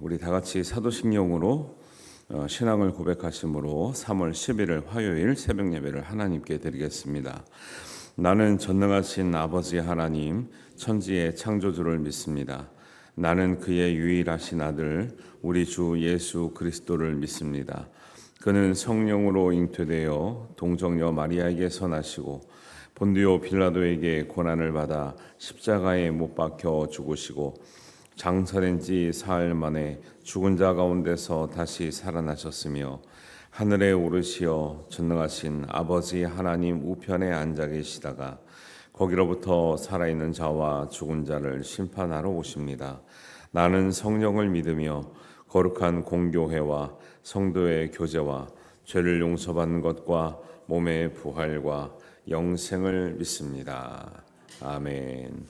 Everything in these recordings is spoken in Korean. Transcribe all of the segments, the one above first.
우리 다 같이 사도신경으로 신앙을 고백하심으로 3월 11일 화요일 새벽 예배를 하나님께 드리겠습니다. 나는 전능하신 아버지 하나님, 천지의 창조주를 믿습니다. 나는 그의 유일하신 아들, 우리 주 예수 그리스도를 믿습니다. 그는 성령으로 잉태되어 동정녀 마리아에게서 나시고 본디오 빌라도에게 고난을 받아 십자가에 못 박혀 죽으시고 장사된 지 사흘 만에 죽은 자 가운데서 다시 살아나셨으며 하늘에 오르시어 전능하신 아버지 하나님 우편에 앉아 계시다가 거기로부터 살아있는 자와 죽은 자를 심판하러 오십니다. 나는 성령을 믿으며 거룩한 공교회와 성도의 교제와 죄를 용서받는 것과 몸의 부활과 영생을 믿습니다. 아멘.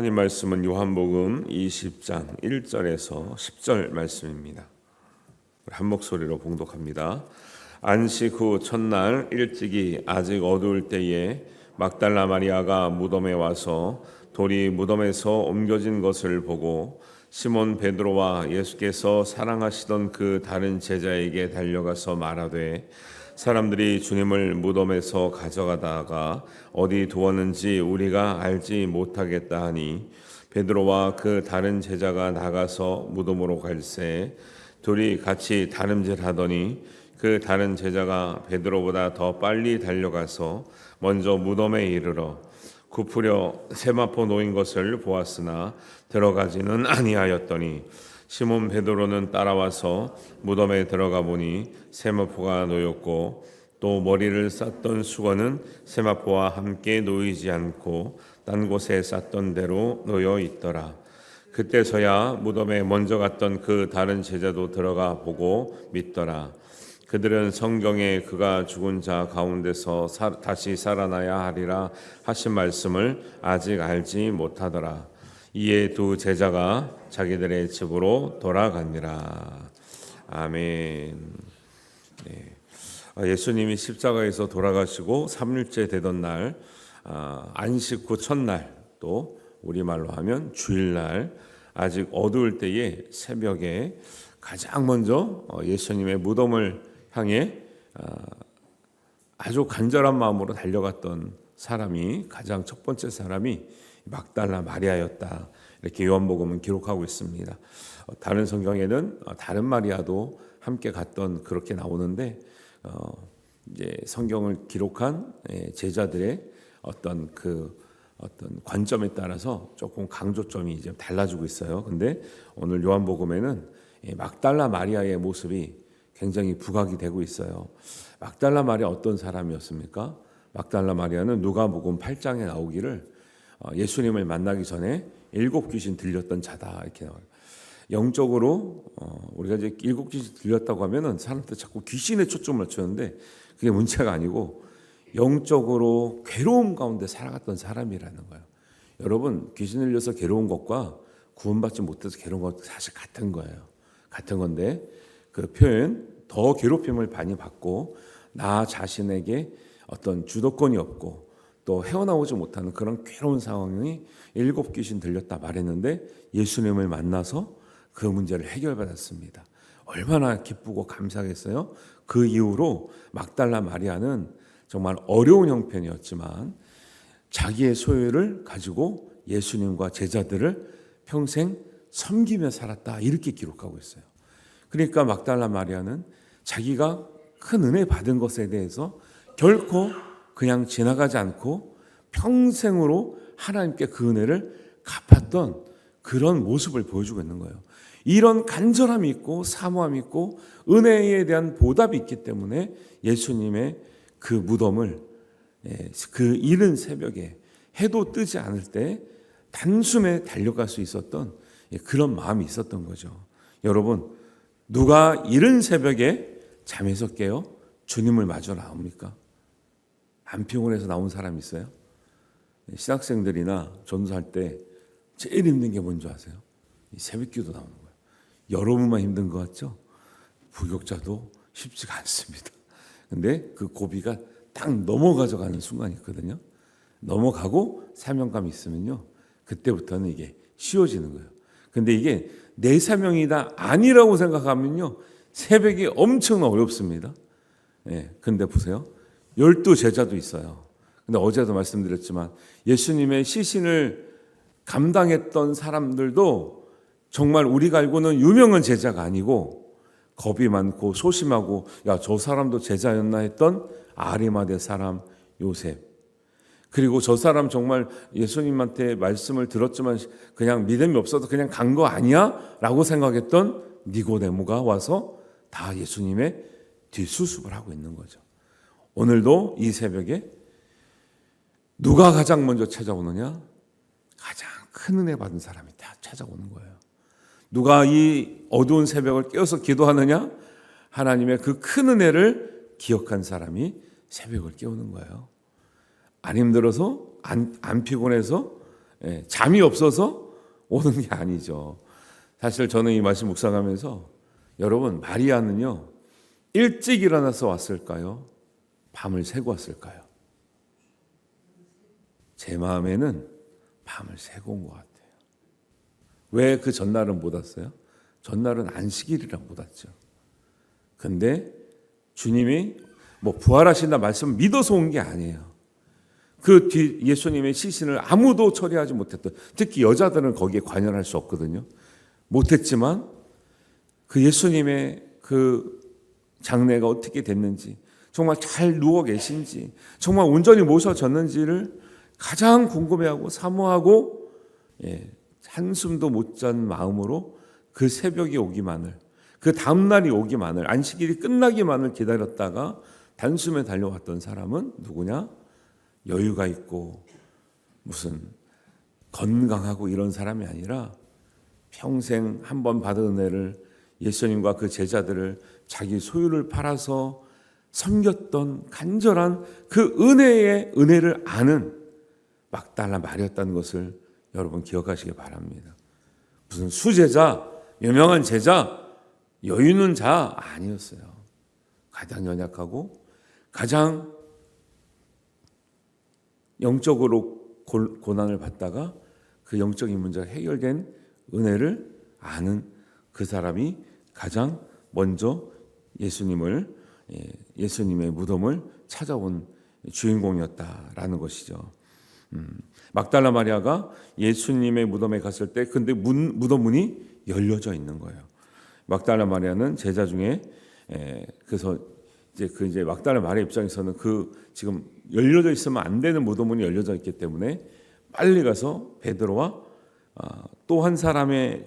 하나님 말씀은 요한복음 20장 1절에서 10절 말씀입니다. 한 목소리로 봉독합니다. 안식 후 첫날 일찍이 아직 어두울 때에 막달라 마리아가 무덤에 와서 돌이 무덤에서 옮겨진 것을 보고 시몬 베드로와 예수께서 사랑하시던 그 다른 제자에게 달려가서 말하되 사람들이 주님을 무덤에서 가져가다가 어디 두었는지 우리가 알지 못하겠다 하니 베드로와 그 다른 제자가 나가서 무덤으로 갈새 둘이 같이 다름질하더니 그 다른 제자가 베드로보다 더 빨리 달려가서 먼저 무덤에 이르러 굽으려 세마포 놓인 것을 보았으나 들어가지는 아니하였더니 시몬 베드로는 따라와서 무덤에 들어가 보니 세마포가 놓였고 또 머리를 쌌던 수건은 세마포와 함께 놓이지 않고 딴 곳에 쌌던 대로 놓여 있더라. 그때서야 무덤에 먼저 갔던 그 다른 제자도 들어가 보고 믿더라. 그들은 성경에 그가 죽은 자 가운데서 다시 살아나야 하리라 하신 말씀을 아직 알지 못하더라. 이에 두 제자가 자기들의 집으로 돌아가니라. 아멘. 네. 예수님이 십자가에서 돌아가시고 3일째 되던 날, 안식 후 첫날, 또 우리말로 하면 주일날, 아직 어두울 때에 새벽에 가장 먼저 예수님의 무덤을 향해 아주 간절한 마음으로 달려갔던 사람이, 가장 첫 번째 사람이 막달라 마리아였다. 이렇게 요한복음은 기록하고 있습니다. 다른 성경에는 다른 마리아도 함께 갔던 그렇게 나오는데, 이제 성경을 기록한 제자들의 어떤 관점에 따라서 조금 강조점이 이제 달라지고 있어요. 근데 오늘 요한복음에는 막달라 마리아의 모습이 굉장히 부각이 되고 있어요. 막달라 마리아 어떤 사람이었습니까? 막달라 마리아는 누가복음 8장에 나오기를 예수님을 만나기 전에 7 귀신 들렸던 자다 이렇게 나와요. 영적으로 우리가 이제 7 귀신 들렸다고 하면은 사람들 자꾸 귀신에 초점을 맞추는데 그게 문제가 아니고 영적으로 괴로움 가운데 살아갔던 사람이라는 거예요. 여러분, 귀신 들려서 괴로운 것과 구원받지 못해서 괴로운 것 사실 같은 거예요. 같은 건데 그 표현, 더 괴롭힘을 많이 받고 나 자신에게 어떤 주도권이 없고 또 헤어나오지 못하는 그런 괴로운 상황이 7 귀신 들렸다 말했는데 예수님을 만나서 그 문제를 해결받았습니다. 얼마나 기쁘고 감사하겠어요. 그 이후로 막달라 마리아는 정말 어려운 형편이었지만 자기의 소유를 가지고 예수님과 제자들을 평생 섬기며 살았다 이렇게 기록하고 있어요. 그러니까 막달라 마리아는 자기가 큰 은혜 받은 것에 대해서 결코 그냥 지나가지 않고 평생으로 하나님께 그 은혜를 갚았던 그런 모습을 보여주고 있는 거예요. 이런 간절함이 있고 사모함이 있고 은혜에 대한 보답이 있기 때문에 예수님의 그 무덤을 그 이른 새벽에 해도 뜨지 않을 때 단숨에 달려갈 수 있었던 그런 마음이 있었던 거죠. 여러분, 누가 이른 새벽에 잠에서 깨어 주님을 마주 나옵니까? 안 피곤해서 나온 사람 있어요? 신학생들이나 전도할 때 제일 힘든 게 뭔지 아세요? 새벽기도 나오는 거예요. 여러분만 힘든 것 같죠? 부교육자도 쉽지가 않습니다. 근데 그 고비가 딱 넘어가져가는 순간이 있거든요. 넘어가고 사명감이 있으면요, 그때부터는 이게 쉬워지는 거예요. 근데 이게 내 사명이다 아니라고 생각하면요, 새벽이 엄청 어렵습니다. 근데 보세요. 12 제자도 있어요. 근데 어제도 말씀드렸지만 예수님의 시신을 감당했던 사람들도 정말 우리가 알고는 유명한 제자가 아니고 겁이 많고 소심하고 야, 저 사람도 제자였나 했던 아리마대 사람 요셉, 그리고 저 사람 정말 예수님한테 말씀을 들었지만 그냥 믿음이 없어서 그냥 간 거 아니야? 라고 생각했던 니고데모가 와서 다 예수님의 뒷수습을 하고 있는 거죠. 오늘도 이 새벽에 누가 가장 먼저 찾아오느냐? 가장 큰 은혜 받은 사람이 다 찾아오는 거예요. 누가 이 어두운 새벽을 깨워서 기도하느냐? 하나님의 그 큰 은혜를 기억한 사람이 새벽을 깨우는 거예요. 안 힘들어서, 안 피곤해서, 잠이 없어서 오는 게 아니죠. 사실 저는 이 말씀 묵상하면서 여러분, 마리아는요, 일찍 일어나서 왔을까요? 밤을 새고 왔을까요? 제 마음에는 밤을 새고 온 것 같아요. 왜 그 전날은 못 왔어요? 전날은 안식일이라 못 왔죠. 근데 주님이 부활하신다 말씀 믿어서 온 게 아니에요. 그 뒤 예수님의 시신을 아무도 처리하지 못했던, 특히 여자들은 거기에 관여할 수 없거든요. 못했지만 그 예수님의 그 장례가 어떻게 됐는지, 정말 잘 누워 계신지, 정말 온전히 모셔졌는지를 가장 궁금해하고 사모하고 한숨도 못 잔 마음으로 그 새벽이 오기만을, 그 다음날이 오기만을, 안식일이 끝나기만을 기다렸다가 단숨에 달려왔던 사람은 누구냐? 여유가 있고 무슨 건강하고 이런 사람이 아니라 평생 한 번 받은 은혜를, 예수님과 그 제자들을 자기 소유를 팔아서 섬겼던 간절한 그 은혜의 은혜를 아는 막달라 마리아였다는 것을 여러분 기억하시기 바랍니다. 무슨 수제자, 유명한 제자, 여유 있는 자 아니었어요. 가장 연약하고 가장 영적으로 고난을 받다가 그 영적인 문제가 해결된 은혜를 아는 그 사람이 가장 먼저 예수님의 무덤을 찾아온 주인공이었다라는 것이죠. 막달라 마리아가 예수님의 무덤에 갔을 때 근데 무덤 문이 열려져 있는 거예요. 막달라 마리아는 제자 중에 그래서 이제 막달라 마리아 입장에서는 지금 열려져 있으면 안 되는 무덤 문이 열려져 있기 때문에 빨리 가서 베드로와 또 한 사람의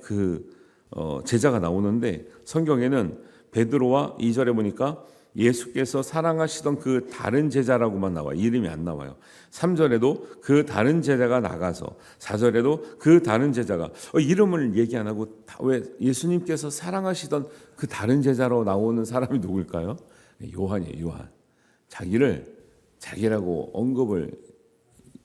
제자가 나오는데 성경에는 베드로와 2절에 보니까 예수께서 사랑하시던 그 다른 제자라고만 나와요. 이름이 안 나와요. 3절에도 그 다른 제자가 나가서 4절에도 그 다른 제자가 이름을 얘기 안 하고 왜 예수님께서 사랑하시던 그 다른 제자로 나오는 사람이 누굴까요? 요한이에요. 요한. 자기라고 언급을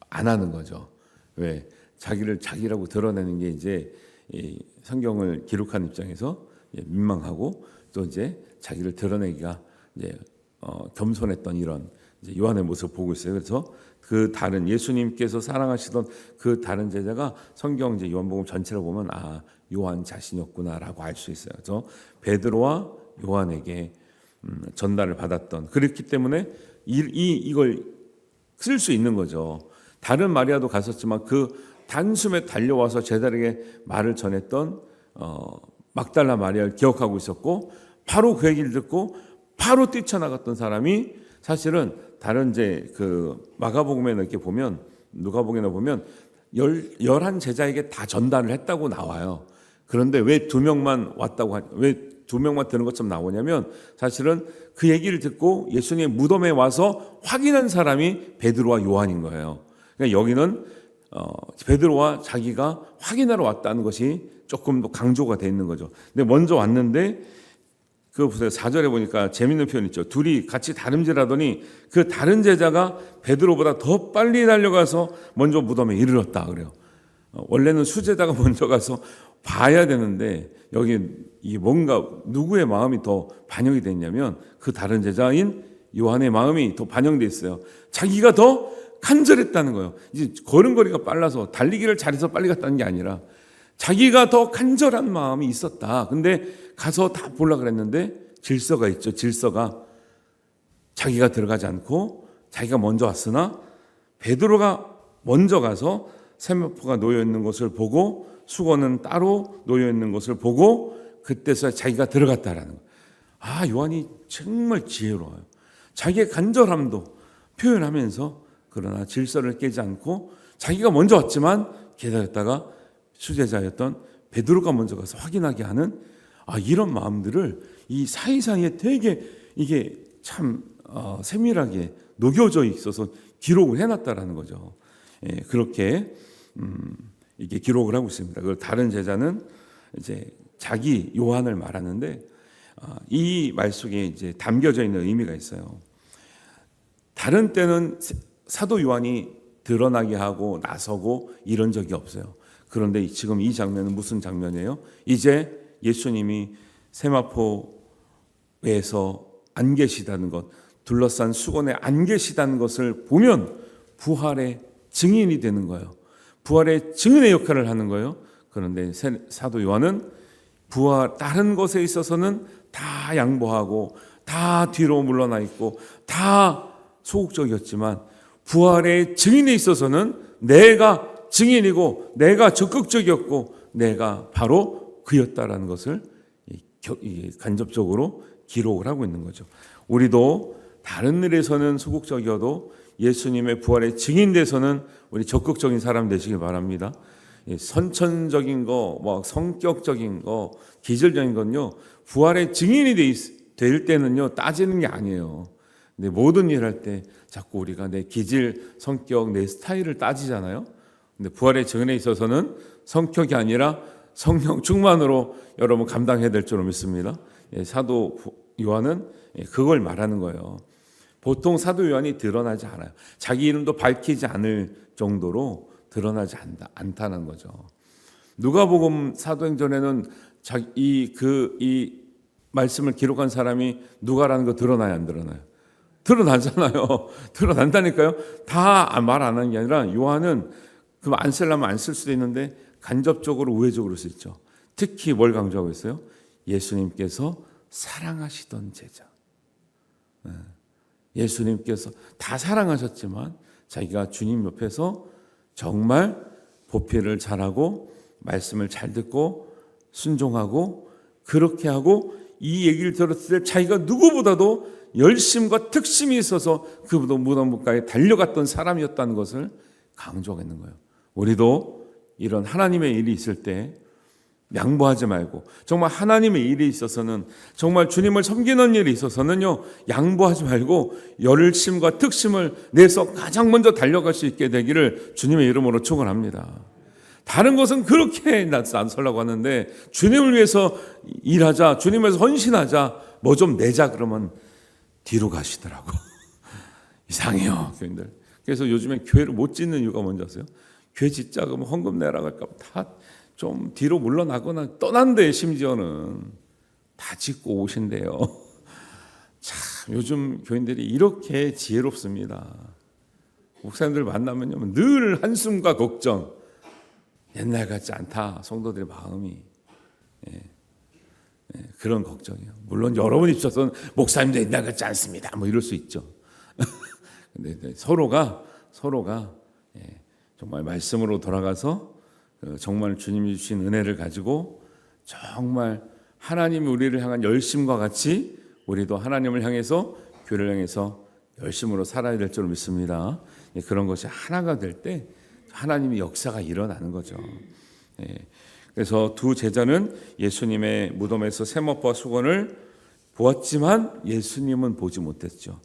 안 하는 거죠. 왜? 자기를 자기라고 드러내는 게 이제 이 성경을 기록한 입장에서 민망하고 또 이제 자기를 드러내기가 이제 겸손했던 이런 이제 요한의 모습을 보고 있어요. 그래서 그 다른 예수님께서 사랑하시던 그 다른 제자가 성경 이제 요한복음 전체를 보면 요한 자신이었구나라고 알 수 있어요. 그래서 베드로와 요한에게 전달을 받았던 그렇기 때문에 이걸 쓸 수 있는 거죠. 다른 마리아도 갔었지만 그 단숨에 달려와서 제자에게 말을 전했던 막달라 마리아를 기억하고 있었고 바로 그 얘기를 듣고 바로 뛰쳐나갔던 사람이 사실은 다른 이제 마가복음에 이렇게 보면 누가복음에 보면 11 제자에게 다 전달을 했다고 나와요. 그런데 왜 2명만 왔다고 왜 2명만 드는 것처럼 나오냐면 사실은 그 얘기를 듣고 예수님의 무덤에 와서 확인한 사람이 베드로와 요한인 거예요. 그러니까 여기는 베드로와 자기가 확인하러 왔다는 것이 조금 더 강조가 돼 있는 거죠. 근데 먼저 왔는데 보세요. 4절에 보니까 재밌는 표현 있죠. 둘이 같이 다름질하더니 그 다른 제자가 베드로보다 더 빨리 달려가서 먼저 무덤에 이르렀다 그래요. 원래는 수제자가 먼저 가서 봐야 되는데 여기 뭔가 누구의 마음이 더 반영이 됐냐면 그 다른 제자인 요한의 마음이 더 반영돼 있어요. 자기가 더 간절했다는 거예요. 이제 걸음걸이가 빨라서 달리기를 잘해서 빨리 갔다는 게 아니라 자기가 더 간절한 마음이 있었다. 근데 가서 다 보려고 그랬는데 질서가 있죠. 질서가 자기가 들어가지 않고 자기가 먼저 왔으나 베드로가 먼저 가서 세마포가 놓여 있는 것을 보고 수건은 따로 놓여 있는 것을 보고 그때서야 자기가 들어갔다라는 거예요. 요한이 정말 지혜로워요. 자기의 간절함도 표현하면서 그러나 질서를 깨지 않고 자기가 먼저 왔지만 기다렸다가 수제자였던 베드로가 먼저 가서 확인하게 하는 이런 마음들을 이 사이사이에 되게 이게 참 세밀하게 녹여져 있어서 기록을 해놨다라는 거죠. 그렇게 이게 기록을 하고 있습니다. 그 다른 제자는 이제 자기 요한을 말하는데 이 말 속에 이제 담겨져 있는 의미가 있어요. 다른 때는 사도 요한이 드러나게 하고 나서고 이런 적이 없어요. 그런데 지금 이 장면은 무슨 장면이에요? 이제 예수님이 세마포에서 안 계시다는 것, 둘러싼 수건에 안 계시다는 것을 보면 부활의 증인이 되는 거예요. 부활의 증인의 역할을 하는 거예요. 그런데 사도 요한은 다른 것에 있어서는 다 양보하고 다 뒤로 물러나 있고 다 소극적이었지만 부활의 증인에 있어서는 내가 증인이고 내가 적극적이었고 내가 바로 그였다라는 것을 간접적으로 기록을 하고 있는 거죠. 우리도 다른 일에서는 소극적이어도 예수님의 부활의 증인돼서는 우리 적극적인 사람 되시길 바랍니다. 선천적인 거, 성격적인 거, 기질적인 건요 부활의 증인이 될 때는요 따지는 게 아니에요. 근데 모든 일 할 때 자꾸 우리가 내 기질, 성격, 내 스타일을 따지잖아요. 근데 부활의 증인에 있어서는 성격이 아니라 성령 충만으로 여러분 감당해야 될 줄로 믿습니다. 사도 요한은 그걸 말하는 거예요. 보통 사도 요한이 드러나지 않아요. 자기 이름도 밝히지 않을 정도로 드러나지 않다는 거죠. 누가복음 사도행전에는 이 말씀을 기록한 사람이 누가라는 거 드러나요, 안 드러나요? 드러나잖아요. 드러난다니까요. 다 말 안 하는 게 아니라 요한은 그럼 안 쓰려면 안 쓸 수도 있는데 간접적으로 우회적으로 쓰죠. 특히 뭘 강조하고 있어요? 예수님께서 사랑하시던 제자. 예수님께서 다 사랑하셨지만 자기가 주님 옆에서 정말 보필을 잘하고 말씀을 잘 듣고 순종하고 그렇게 하고 이 얘기를 들었을 때 자기가 누구보다도 열심과 특심이 있어서 그 무덤 가까이 달려갔던 사람이었다는 것을 강조하고 있는 거예요. 우리도 이런 하나님의 일이 있을 때 양보하지 말고 정말 하나님의 일이 있어서는 정말 주님을 섬기는 일이 있어서는요 양보하지 말고 열심과 특심을 내서 가장 먼저 달려갈 수 있게 되기를 주님의 이름으로 축원합니다. 다른 것은 그렇게 안 설라고 하는데 주님을 위해서 일하자, 주님을 위해서 헌신하자, 뭐 좀 내자 그러면 뒤로 가시더라고. 이상해요, 교인들. 그래서 요즘에 교회를 못 짓는 이유가 뭔지 아세요? 교회 짓자 그러면 헌금 내라 할까 다 좀 뒤로 물러나거나 떠난대. 심지어는 다 짓고 오신대요. 참 요즘 교인들이 이렇게 지혜롭습니다. 목사님들 만나면요 늘 한숨과 걱정. 옛날 같지 않다. 성도들의 마음이 그런 걱정이에요. 물론 여러분 입장에서는 목사님도 옛날 같지 않습니다. 뭐 이럴 수 있죠. 근데 서로가 정말 말씀으로 돌아가서 정말 주님이 주신 은혜를 가지고 정말 하나님이 우리를 향한 열심과 같이 우리도 하나님을 향해서 교회를 향해서 열심으로 살아야 될 줄 믿습니다. 그런 것이 하나가 될 때 하나님의 역사가 일어나는 거죠. 그래서 두 제자는 예수님의 무덤에서 세마포와 수건을 보았지만 예수님은 보지 못했죠.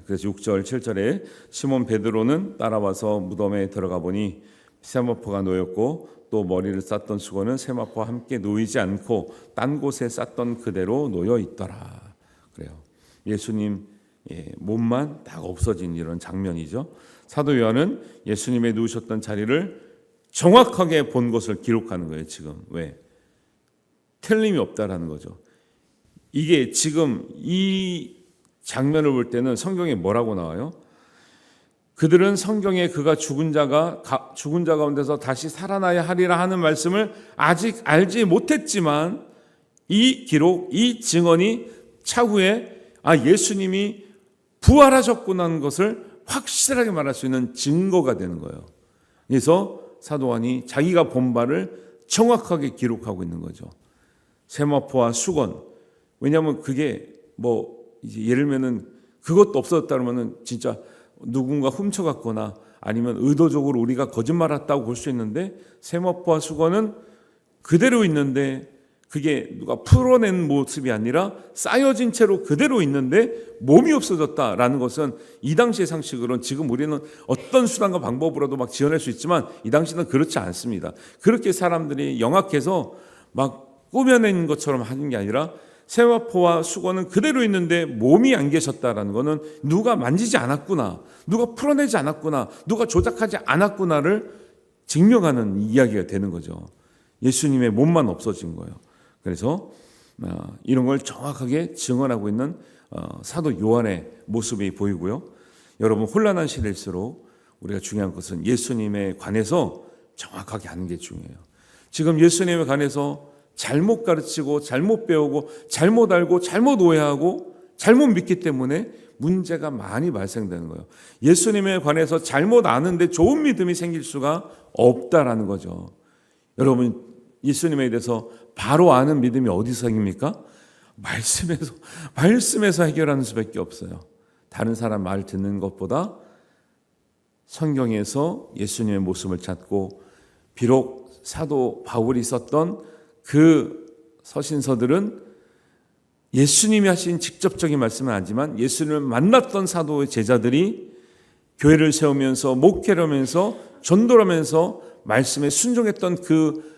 그래서 6절 7절에 시몬 베드로는 따라와서 무덤에 들어가 보니 세마포가 놓였고 또 머리를 쌌던 수건은 세마포와 함께 놓이지 않고 딴 곳에 쌌던 그대로 놓여 있더라. 그래요. 예수님 몸만 다 없어진 이런 장면이죠. 사도 요한은 예수님의 누우셨던 자리를 정확하게 본 것을 기록하는 거예요. 지금 왜? 틀림이 없다라는 거죠. 이게 지금 이 장면을 볼 때는 성경에 뭐라고 나와요? 그들은 성경에 그가 죽은 자 가운데서 다시 살아나야 하리라 하는 말씀을 아직 알지 못했지만 이 기록, 이 증언이 차후에 예수님이 부활하셨구나 하는 것을 확실하게 말할 수 있는 증거가 되는 거예요. 그래서 사도 요한이 자기가 본 바를 정확하게 기록하고 있는 거죠. 세마포와 수건. 왜냐하면 그게 이제 예를 들면은 그것도 없어졌다 그러면은 진짜 누군가 훔쳐갔거나 아니면 의도적으로 우리가 거짓말했다고 볼 수 있는데 세마포와 수건은 그대로 있는데 그게 누가 풀어낸 모습이 아니라 쌓여진 채로 그대로 있는데 몸이 없어졌다라는 것은 이 당시의 상식으로는 지금 우리는 어떤 수단과 방법으로도 막 지어낼 수 있지만 이 당시는 그렇지 않습니다. 그렇게 사람들이 영악해서 막 꾸며낸 것처럼 하는 게 아니라 세마포와 수건은 그대로 있는데 몸이 안 계셨다라는 것은 누가 만지지 않았구나, 누가 풀어내지 않았구나, 누가 조작하지 않았구나를 증명하는 이야기가 되는 거죠. 예수님의 몸만 없어진 거예요. 그래서 이런 걸 정확하게 증언하고 있는 사도 요한의 모습이 보이고요. 여러분 혼란한 시대일수록 우리가 중요한 것은 예수님에 관해서 정확하게 아는 게 중요해요. 지금 예수님에 관해서 잘못 가르치고 잘못 배우고 잘못 알고 잘못 오해하고 잘못 믿기 때문에 문제가 많이 발생되는 거예요. 예수님에 관해서 잘못 아는데 좋은 믿음이 생길 수가 없다라는 거죠. 여러분 예수님에 대해서 바로 아는 믿음이 어디서 생깁니까? 말씀에서 해결하는 수밖에 없어요. 다른 사람 말 듣는 것보다 성경에서 예수님의 모습을 찾고 비록 사도 바울이 썼던 그 서신서들은 예수님이 하신 직접적인 말씀은 아니지만 예수님을 만났던 사도의 제자들이 교회를 세우면서 목회를 하면서 전도를 하면서 말씀에 순종했던 그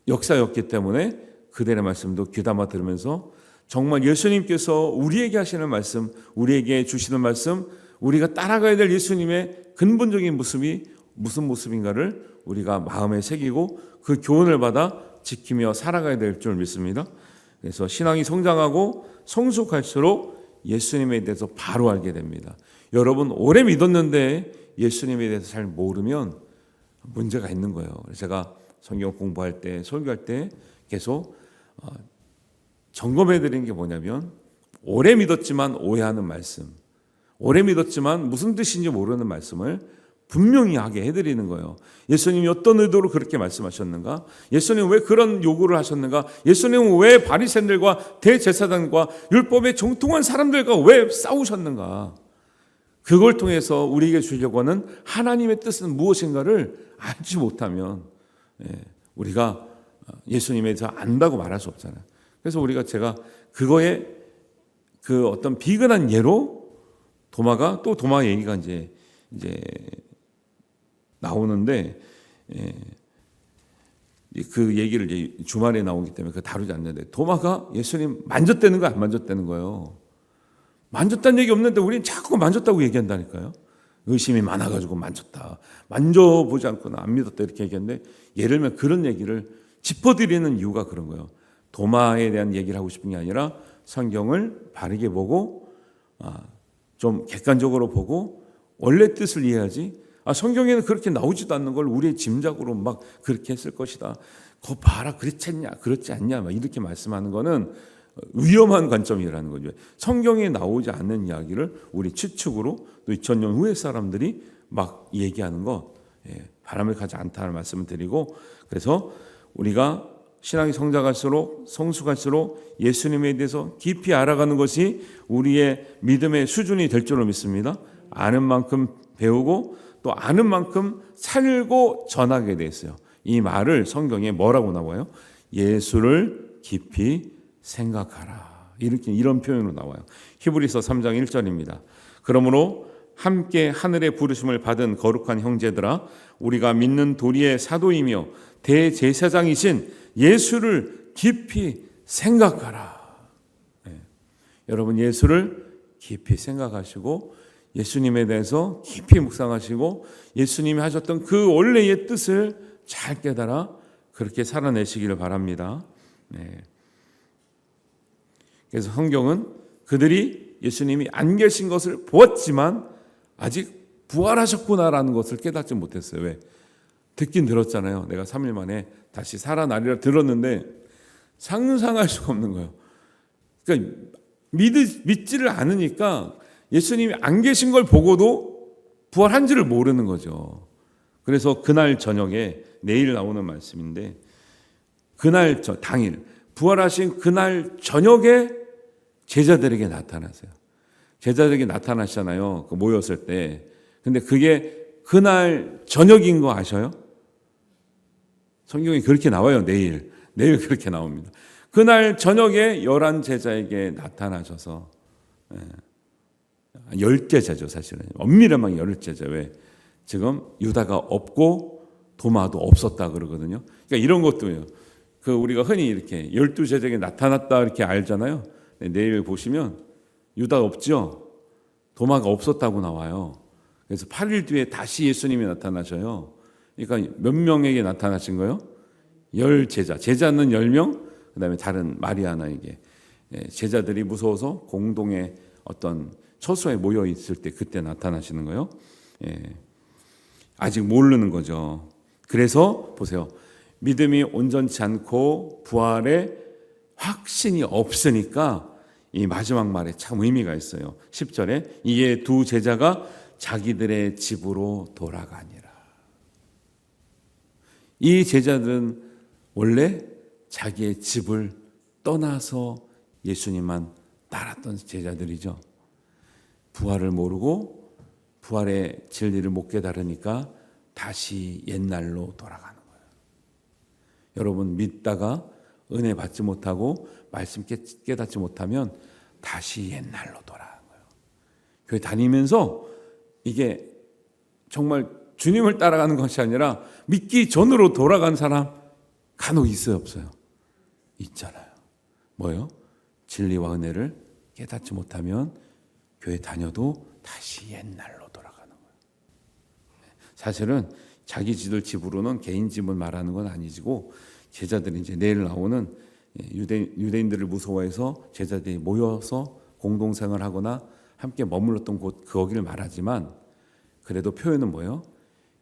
역사였기 때문에 그들의 말씀도 귀담아 들으면서 정말 예수님께서 우리에게 하시는 말씀, 우리에게 주시는 말씀, 우리가 따라가야 될 예수님의 근본적인 모습이 무슨 모습인가를 우리가 마음에 새기고 그 교훈을 받아 지키며 살아가야 될 줄 믿습니다. 그래서 신앙이 성장하고 성숙할수록 예수님에 대해서 바로 알게 됩니다. 여러분 오래 믿었는데 예수님에 대해서 잘 모르면 문제가 있는 거예요. 그래서 제가 성경 공부할 때 설교할 때 계속 점검해 드리는 게 뭐냐면 오래 믿었지만 오해하는 말씀, 오래 믿었지만 무슨 뜻인지 모르는 말씀을 분명히 하게 해드리는 거예요. 예수님이 어떤 의도로 그렇게 말씀하셨는가? 예수님은 왜 그런 요구를 하셨는가? 예수님은 왜 바리새인들과 대제사장과 율법에 정통한 사람들과 왜 싸우셨는가? 그걸 통해서 우리에게 주려고 하는 하나님의 뜻은 무엇인가를 알지 못하면 우리가 예수님에 대해서 안다고 말할 수 없잖아요. 그래서 제가 그거에 그 어떤 비근한 예로 도마 얘기가 이제 나오는데 그 얘기를 이제 주말에 나오기 때문에 그 다루지 않는데 도마가 예수님 만졌다는 거 안 만졌다는 거예요. 만졌다는 얘기 없는데 우리는 자꾸 만졌다고 얘기한다니까요. 의심이 많아가지고 만졌다. 만져보지 않고는 안 믿었다 이렇게 얘기했는데 예를 들면 그런 얘기를 짚어드리는 이유가 그런 거예요. 도마에 대한 얘기를 하고 싶은 게 아니라 성경을 바르게 보고 좀 객관적으로 보고 원래 뜻을 이해하지 성경에는 그렇게 나오지도 않는 걸 우리의 짐작으로 막 그렇게 했을 것이다. 그거 봐라 그렇지 않냐 그렇지 않냐 막 이렇게 말씀하는 거는 위험한 관점이라는 거죠. 성경에 나오지 않는 이야기를 우리 추측으로 또 2000년 후의 사람들이 막 얘기하는 것 바람을 가지 않다는 말씀을 드리고 그래서 우리가 신앙이 성장할수록 성숙할수록 예수님에 대해서 깊이 알아가는 것이 우리의 믿음의 수준이 될 줄로 믿습니다. 아는 만큼 배우고 또 아는 만큼 살고 전하게 돼 있어요. 이 말을 성경에 뭐라고 나와요? 예수를 깊이 생각하라. 이런 표현으로 나와요. 히브리서 3장 1절입니다. 그러므로 함께 하늘의 부르심을 받은 거룩한 형제들아 우리가 믿는 도리의 사도이며 대제사장이신 예수를 깊이 생각하라. 여러분 예수를 깊이 생각하시고 예수님에 대해서 깊이 묵상하시고 예수님이 하셨던 그 원래의 뜻을 잘 깨달아 그렇게 살아내시기를 바랍니다. 그래서 성경은 그들이 예수님이 안 계신 것을 보았지만 아직 부활하셨구나라는 것을 깨닫지 못했어요. 왜? 듣긴 들었잖아요. 내가 3일 만에 다시 살아나리라 들었는데 상상할 수가 없는 거예요. 그러니까 믿지를 않으니까 예수님이 안 계신 걸 보고도 부활한지를 모르는 거죠. 그래서 그날 저녁에 내일 나오는 말씀인데 당일 부활하신 그날 저녁에 제자들에게 나타나세요. 제자들에게 나타나시잖아요. 모였을 때. 근데 그게 그날 저녁인 거 아셔요? 성경에 그렇게 나와요. 내일 그렇게 나옵니다. 그날 저녁에 11 제자에게 나타나셔서 10제자죠 사실은. 엄밀하면 10제자. 왜? 지금 유다가 없고 도마도 없었다 그러거든요. 그러니까 이런 것도요. 우리가 흔히 이렇게 12제자에게 나타났다 이렇게 알잖아요. 내일 보시면 유다 없죠. 도마가 없었다고 나와요. 그래서 8일 뒤에 다시 예수님이 나타나셔요. 그러니까 몇 명에게 나타나신 거예요? 10제자. 제자는 10명, 그다음에 다른 마리아나에게. 제자들이 무서워서 공동의 어떤 처소에 모여 있을 때 그때 나타나시는 거예요. 아직 모르는 거죠. 그래서 보세요. 믿음이 온전치 않고 부활의 확신이 없으니까 이 마지막 말에 참 의미가 있어요. 10절에 이에 두 제자가 자기들의 집으로 돌아가니라. 이 제자들은 원래 자기의 집을 떠나서 예수님만 따랐던 제자들이죠. 부활을 모르고 부활의 진리를 못 깨달으니까 다시 옛날로 돌아가는 거예요. 여러분 믿다가 은혜 받지 못하고 말씀 깨닫지 못하면 다시 옛날로 돌아가는 거예요. 교회 다니면서 이게 정말 주님을 따라가는 것이 아니라 믿기 전으로 돌아간 사람 간혹 있어요, 없어요? 있잖아요. 뭐요? 진리와 은혜를 깨닫지 못하면 교회 다녀도 다시 옛날로 돌아가는 거예요. 사실은 자기 지들 집으로는 개인 집은 말하는 건 아니고 제자들이 이제 내일 나오는 유대인들을 무서워해서 제자들이 모여서 공동생활하거나 함께 머물렀던 곳 거기를 말하지만 그래도 표현은 뭐예요?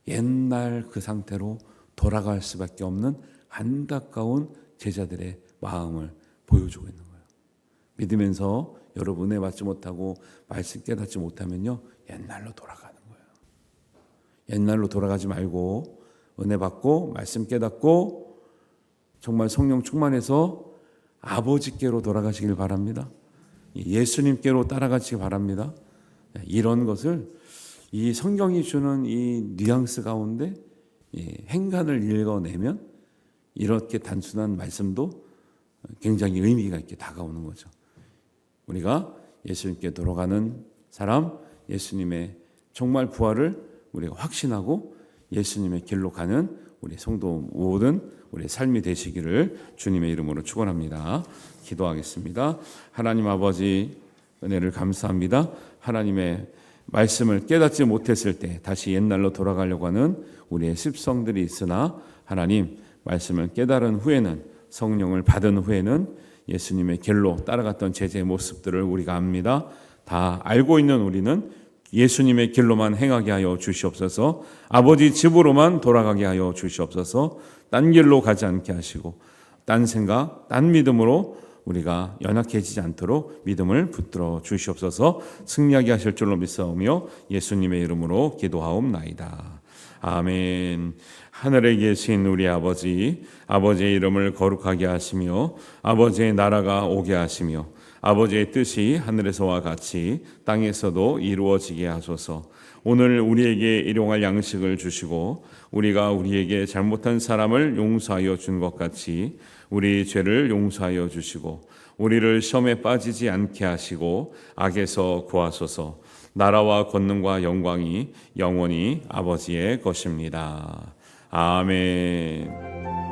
옛날 그 상태로 돌아갈 수밖에 없는 안타까운 제자들의 마음을 보여주고 있는 거예요. 믿으면서 여러분 은혜 받지 못하고 말씀 깨닫지 못하면요 옛날로 돌아가는 거예요. 옛날로 돌아가지 말고 은혜 받고 말씀 깨닫고 정말 성령 충만해서 아버지께로 돌아가시길 바랍니다. 예수님께로 따라가시기 바랍니다. 이런 것을 이 성경이 주는 이 뉘앙스 가운데 행간을 읽어내면 이렇게 단순한 말씀도 굉장히 의미가 있게 다가오는 거죠. 우리가 예수님께 돌아가는 사람, 예수님의 정말 부활을 우리가 확신하고 예수님의 길로 가는 우리 성도 모든 우리 삶이 되시기를 주님의 이름으로 축원합니다. 기도하겠습니다. 하나님 아버지 은혜를 감사합니다. 하나님의 말씀을 깨닫지 못했을 때 다시 옛날로 돌아가려고 하는 우리의 습성들이 있으나 하나님 말씀을 깨달은 후에는 성령을 받은 후에는 예수님의 길로 따라갔던 제자의 모습들을 우리가 압니다. 다 알고 있는 우리는 예수님의 길로만 행하게 하여 주시옵소서. 아버지 집으로만 돌아가게 하여 주시옵소서. 딴 길로 가지 않게 하시고 딴 생각, 딴 믿음으로 우리가 연약해지지 않도록 믿음을 붙들어 주시옵소서. 승리하게 하실 줄로 믿사오며 예수님의 이름으로 기도하옵나이다. 아멘. 하늘에 계신 우리 아버지, 아버지의 이름을 거룩하게 하시며 아버지의 나라가 오게 하시며 아버지의 뜻이 하늘에서와 같이 땅에서도 이루어지게 하소서. 오늘 우리에게 일용할 양식을 주시고 우리가 우리에게 잘못한 사람을 용서하여 준 것 같이 우리 죄를 용서하여 주시고 우리를 시험에 빠지지 않게 하시고 악에서 구하소서. 나라와 권능과 영광이 영원히 아버지의 것입니다. 아멘.